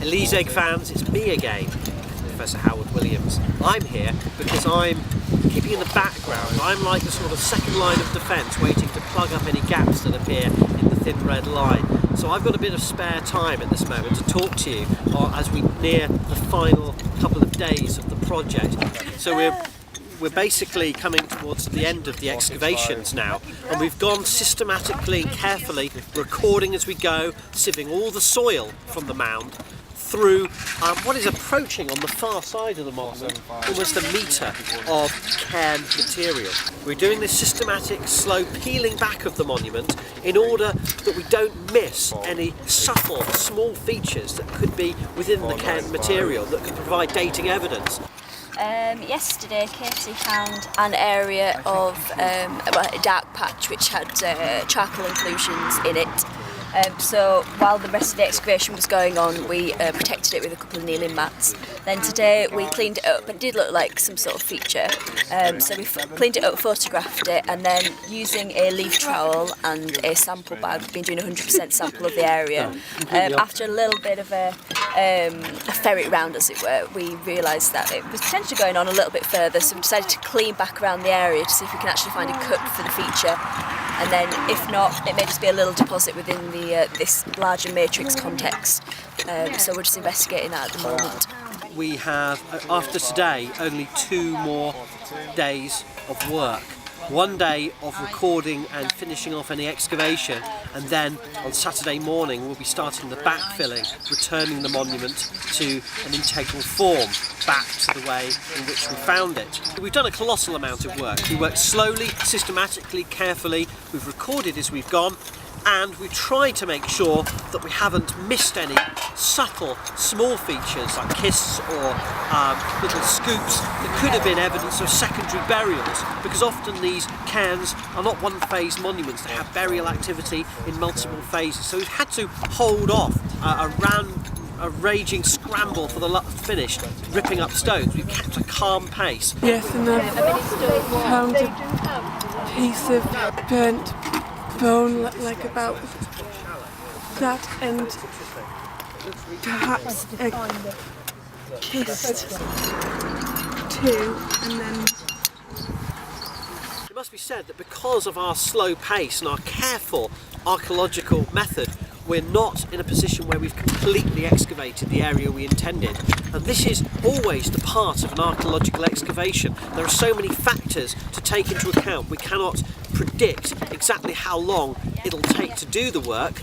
Eliseg fans, it's me again, Professor Howard Williams. I'm here because I'm keeping in the background. I'm like the sort of second line of defence, waiting to plug up any gaps that appear in the thin red line. So I've got a bit of spare time at this moment to talk to you as we near the final couple of days of the project. So we're basically coming towards the end of the excavations now, and we've gone systematically and carefully, recording as we go, sieving all the soil from the mound through what is approaching on the far side of the monument almost a metre of cairn material. We're doing this systematic, slow peeling back of the monument in order that we don't miss any subtle, small features that could be within the cairn material that could provide dating evidence. Yesterday Katie found an area of a dark patch which had charcoal inclusions in it. So while the rest of the excavation was going on, we protected it with a couple of kneeling mats. Then today we cleaned it up, and it did look like some sort of feature. So we cleaned it up, photographed it, and then using a leaf trowel and a sample bag, we've been doing a 100% sample of the area. After a little bit of a ferret round, as it were, we realised that it was potentially going on a little bit further, so we decided to clean back around the area to see if we can actually find a cut for the feature. And then, if not, it may just be a little deposit within this larger matrix context. So we're just investigating that at the moment. We have, after today, only 2 more days of work. 1 day of recording and finishing off any excavation, and then on Saturday morning we'll be starting the backfilling, returning the monument to an integral form, back to the way in which we found it. We've done a colossal amount of work. We worked slowly, systematically, carefully. We've recorded as we've gone, and we tried to make sure that we haven't missed any subtle, small features like kists or little scoops that could have been evidence of secondary burials, because often these cairns are not one-phase monuments, they have burial activity in multiple phases. So we've had to hold off a raging scramble for the finish, ripping up stones. We've kept a calm pace. Yes, and I've found a piece of burnt bone, like about that, and perhaps a kist too, and then... It must be said that because of our slow pace and our careful archaeological method, we're not in a position where we've completely excavated the area we intended. And this is always the part of an archaeological excavation. There are so many factors to take into account. We cannot predict exactly how long it'll take to do the work.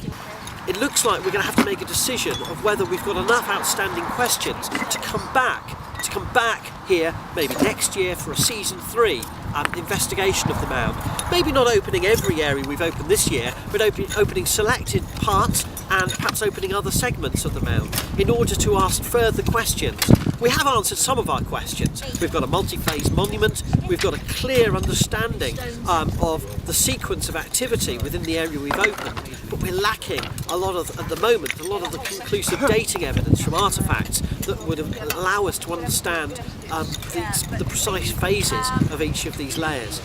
It looks like we're going to have to make a decision of whether we've got enough outstanding questions to come back here maybe next year for a season 3 investigation of the mound. Maybe not opening every area we've opened this year, but opening selected parts and perhaps opening other segments of the mound in order to ask further questions. We have answered some of our questions. We've got a multi-phase monument, we've got a clear understanding of the sequence of activity within the area we've opened, but we're lacking at the moment, a lot of the conclusive dating evidence from artefacts that would allow us to understand the precise phases of each of these layers.